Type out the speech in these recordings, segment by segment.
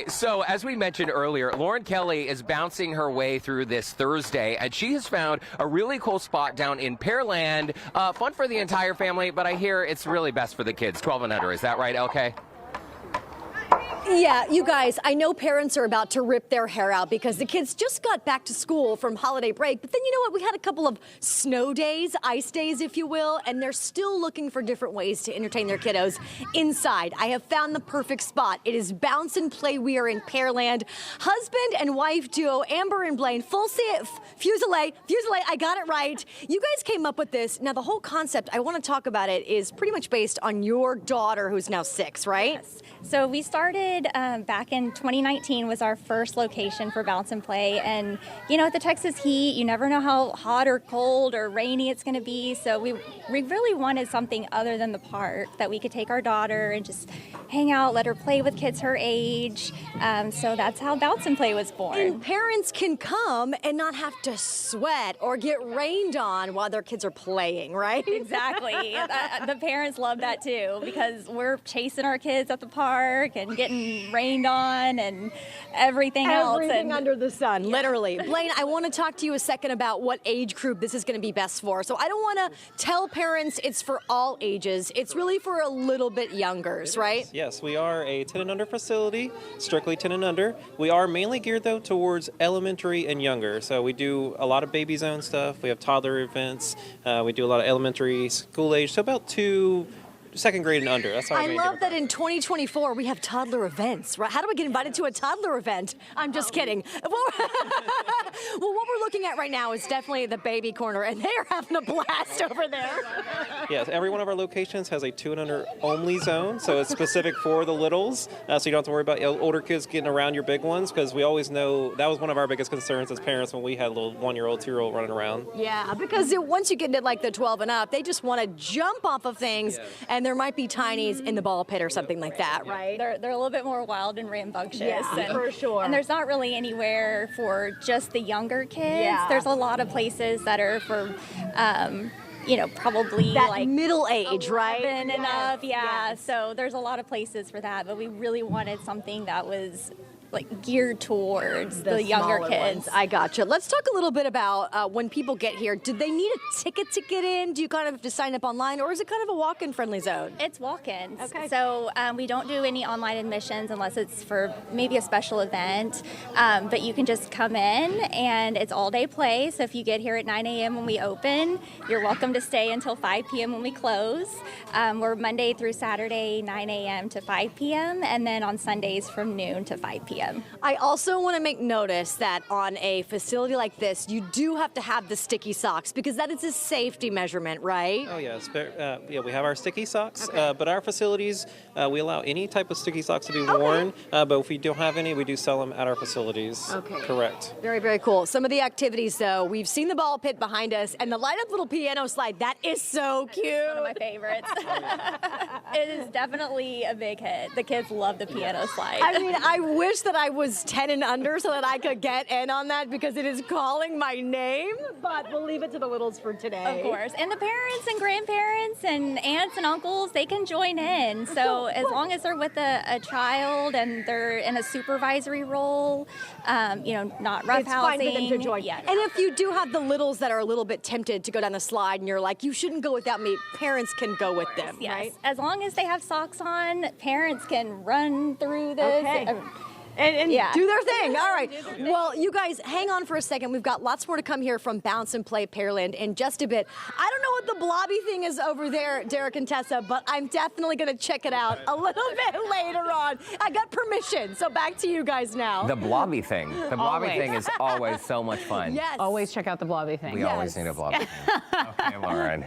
So, as we mentioned earlier, Lauren Kelly is bouncing her way through this Thursday, and she has found a really cool spot down in Pearland. Fun for the entire family, but I hear it's really best for the kids, 12 and under. Is that right, LK? Yeah, you guys, I know parents are about to rip their hair out because the kids just got back to school from holiday break. But then you know what? We had a couple of snow days, ice days, if you will, and they're still looking for different ways to entertain their kiddos inside. I have found the perfect spot. It is Bounce and Play. We are in Pearland. Husband and wife duo, Amber and Blaine, Fusillade, I got it right. You guys came up with this. Now, the whole concept, I want to talk about it, is pretty much based on your daughter who's now 6, right? Yes. So we started back in 2019 was our first location for Bounce and Play. And, you know, with the Texas heat, you never know how hot or cold or rainy it's going to be. So we really wanted something other than the park that we could take our daughter and just hang out, let her play with kids her age. So that's how Bounce and Play was born. And parents can come and not have to sweat or get rained on while their kids are playing, right? Exactly. The parents love that too because we're chasing our kids at the park and getting rained on and everything else. Everything under the sun, literally. Blaine, I want to talk to you a second about what age group this is going to be best for. So I don't want to tell parents it's for all ages. It's really for a little bit youngers, right? Yes, we are a 10 and under facility, strictly 10 and under. We are mainly geared though towards elementary and younger. So we do a lot of baby zone stuff. We have toddler events. We do a lot of elementary school age, so about 2nd grade and under. That's our I main love that demographic. in 2024 we have toddler events, right? How do I get invited to a toddler event? I'm just kidding. Well, what we're looking at right now is definitely the baby corner, and they are having a blast over there. Yes, every one of our locations has a 2 and under only zone, so it's specific for the littles, so you don't have to worry about older kids getting around your big ones, because we always know that was one of our biggest concerns as parents when we had a little 1-year-old, 2-year-old running around. Yeah, because once you get into like the 12 and up, they just want to jump off of things, and there might be tinies in the ball pit or something like that, right? They're a little bit more wild and rambunctious. Yeah, for sure. And there's not really anywhere for just the younger kids. Yeah. There's a lot of places that are for, you know, probably That like middle age, right? 11 and up. Yeah. Yes. So there's a lot of places for that, but we really wanted something that was like geared towards the younger smaller kids. ones. I gotcha. Let's talk a little bit about when people get here. Do they need a ticket to get in? Do you kind of have to sign up online, or is it kind of a walk-in friendly zone? It's walk-ins. Okay. So we don't do any online admissions unless it's for maybe a special event. But you can just come in and it's all-day play. So if you get here at 9 a.m. when we open, you're welcome to stay until 5 p.m. when we close. We're Monday through Saturday, 9 a.m. to 5 p.m. and then on Sundays from noon to 5 p.m. I also want to make notice that on a facility like this, you do have to have the sticky socks because that is a safety measurement, right? Oh yes, yeah, we have our sticky socks, but our facilities, we allow any type of sticky socks to be worn, but if we don't have any, we do sell them at our facilities. Okay. Correct. Very, very cool. Some of the activities, though, we've seen the ball pit behind us and the light-up little piano slide. That is so cute. One of my favorites. It is definitely a big hit. The kids love the piano slide. I mean, I wish that I was 10 and under so that I could get in on that because it is calling my name, but we'll leave it to the littles for today. Of course. And the parents and grandparents and aunts and uncles, they can join in. So as long as they're with a child and they're in a supervisory role, you know, not roughhousing. It's fine for them to join. Yeah. And if you do have the littles that are a little bit tempted to go down the slide and you're like, you shouldn't go without me, parents can go with them, Yes. right? As long as they have socks on, parents can run through this. Okay. And Yeah. do their thing. All right. Well, you guys, hang on for a second. We've got lots more to come here from Bounce and Play Pearland in just a bit. I don't know what the blobby thing is over there, Derek and Tessa, but I'm definitely going to check it out a little bit later on. I got permission, so back to you guys now. The blobby thing. The blobby Always. thing is always so much fun. Yes. Always check out the blobby thing. We always need a blobby thing. Okay, Lauren.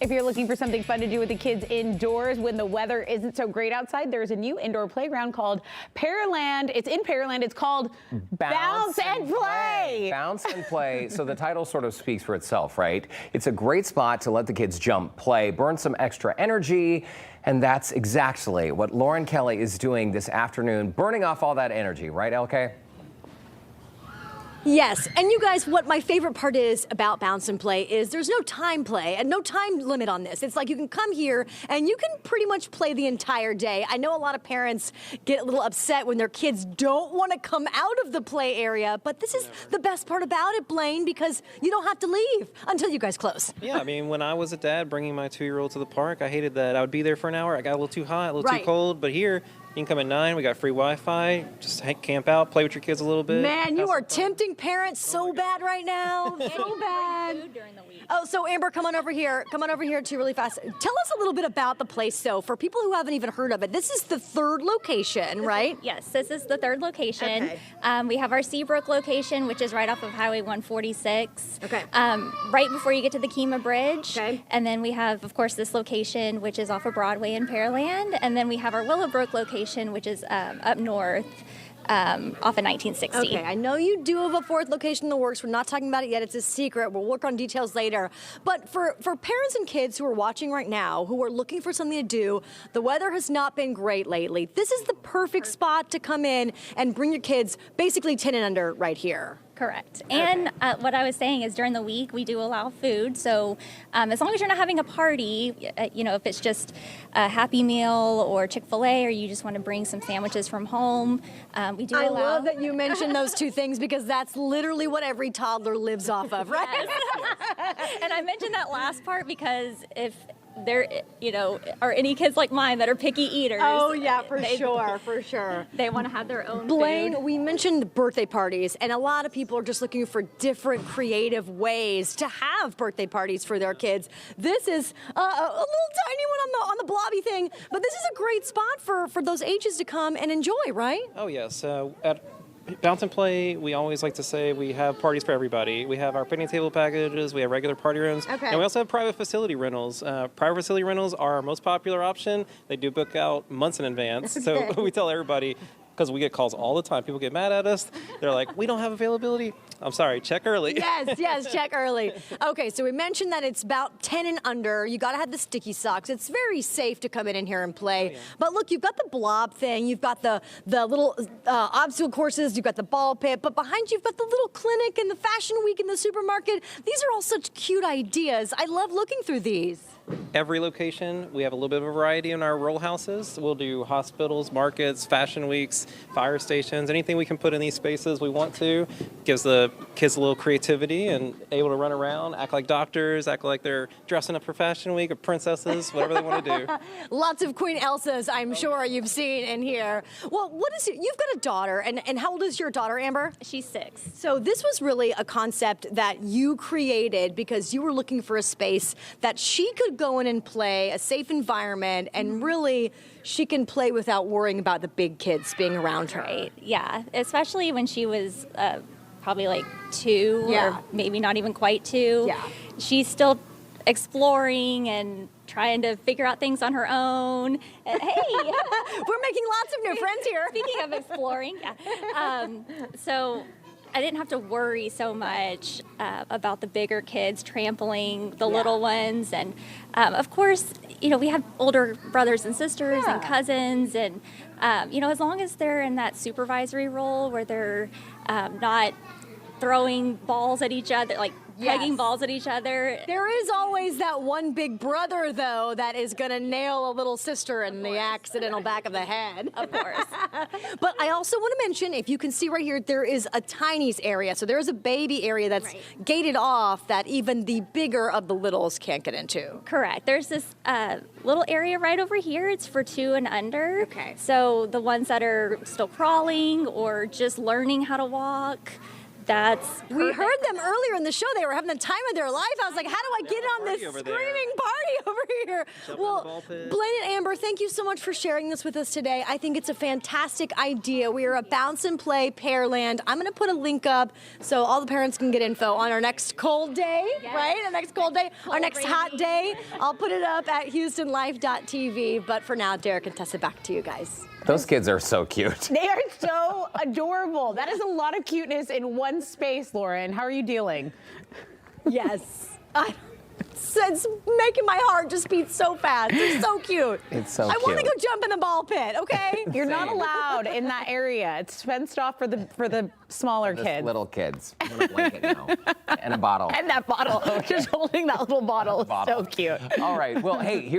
If you're looking for something fun to do with the kids indoors when the weather isn't so great outside, there's a new indoor playground called Pearland. It's in Pearland. It's called Bounce and Play. Bounce and Play. So the title sort of speaks for itself, right? It's a great spot to let the kids jump, play, burn some extra energy. And that's exactly what Lauren Kelly is doing this afternoon, burning off all that energy, right, LK? Yes, and you guys, what my favorite part is about Bounce and Play is there's no time play and no time limit on this. It's like you can come here and you can pretty much play the entire day. I know a lot of parents get a little upset when their kids don't want to come out of the play area, but this is the best part about it, Blaine, because you don't have to leave until you guys close. Yeah, I mean, when I was a dad bringing my 2-year-old to the park, I hated that I would be there for an hour. I got a little too hot, a little Right. too cold, but here, you can come at 9. We got free Wi-Fi. Just camp out, play with your kids a little bit. Man, you have are some fun. tempting parents so bad right now. So bad. Food during the week. Oh, so Amber, come on over here. Come on over here too really fast. Tell us a little bit about the place, though, for people who haven't even heard of it. This is the third location, right? Yes, this is the third location. Okay. We have our Seabrook location, which is right off of Highway 146. Okay. Right before you get to the Kemah Bridge. Okay. And then we have, of course, this location, which is off of Broadway in Pearland. And then we have our Willowbrook location, which is up north. Off of 1960. Okay, I know you do have a fourth location in the works. We're not talking about it yet. It's a secret. We'll work on details later. But for parents and kids who are watching right now, who are looking for something to do, the weather has not been great lately. This is the perfect spot to come in and bring your kids basically 10 and under right here. Correct. And what I was saying is during the week we do allow food. So as long as you're not having a party, if it's just a Happy Meal or Chick-fil-A, or you just want to bring some sandwiches from home, we do I allow. love that you mentioned those two things because that's literally what every toddler lives off of, right? And I mentioned that last part because if there, are any kids like mine that are picky eaters. Oh, yeah, for they- sure. They want to have their own Blaine, food. we mentioned birthday parties, and a lot of people are just looking for different creative ways to have birthday parties for their kids. This is a little tiny one on the blobby thing, but this is a great spot for those ages to come and enjoy, right? Oh, yes. At Bounce and Play, we always like to say we have parties for everybody. We have our picnic table packages, we have regular party rooms, Okay. and we also have private facility rentals. Private facility rentals are our most popular option. They do book out months in advance, so we tell everybody, because we get calls all the time. People get mad at us. They're like, we don't have availability. I'm sorry, check early. Yes, check early. Okay, so we mentioned that it's about 10 and under. You got to have the sticky socks. It's very safe to come in here and play. But look, you've got the blob thing. You've got the little obstacle courses. You've got the ball pit. But behind you, you've got the little clinic and the fashion week in the supermarket. These are all such cute ideas. I love looking through these. Every location, we have a little bit of a variety in our roll houses. We'll do hospitals, markets, fashion weeks, fire stations, anything we can put in these spaces we want to. Gives the kids a little creativity and able to run around, act like doctors, act like they're dressing up for fashion week or princesses, whatever they want to do. Lots of Queen Elsas, I'm sure you've seen in here. Well, what is it? You've got a daughter, and how old is your daughter, Amber? She's 6. So this was really a concept that you created because you were looking for a space that she could go in and play, a safe environment, and really she can play without worrying about the big kids being around her. Right. Yeah. Especially when she was probably like 2 Yeah. or maybe not even quite 2. Yeah. She's still exploring and trying to figure out things on her own. And, hey, We're making lots of new friends here. speaking of exploring, yeah. So I didn't have to worry so much about the bigger kids trampling the little ones. And of course, we have older brothers and sisters and cousins. And, as long as they're in that supervisory role where they're not throwing balls at each other, like pegging balls at each other. There is always that one big brother, though, that is going to nail a little sister in the accidental back of the head. Of course. But I also want to mention, if you can see right here, there is a tinies area. So there is a baby area that's gated off that even the bigger of the littles can't get into. Correct. There's this little area right over here. It's for 2 and under. Okay. So the ones that are still crawling or just learning how to walk, that's We perfect. heard them earlier in the show. They were having the time of their life. I was like, how do I get on this party over there. screaming party over here? Jump in the ball pit. Blaine and Amber, thank you so much for sharing this with us today. I think it's a fantastic idea. We are at Bounce and Play Pearland. I'm going to put a link up so all the parents can get info on our next cold day, right? The next cold day, our next hot day. I'll put it up at HoustonLife.tv. But for now, Derek and Tessa, back to you guys. Those kids are so cute. They are so adorable. That is a lot of cuteness in one space, Lauren. How are you dealing? Yes. It's making my heart just beat so fast. They're so cute. It's so I want to cute. go jump in the ball pit, okay? You're not allowed in that area. It's fenced off for the smaller Just kids. little kids. I want a blanket now. And a bottle. And that bottle. Just holding that little bottle. Bottle. So cute. All right. Well, hey,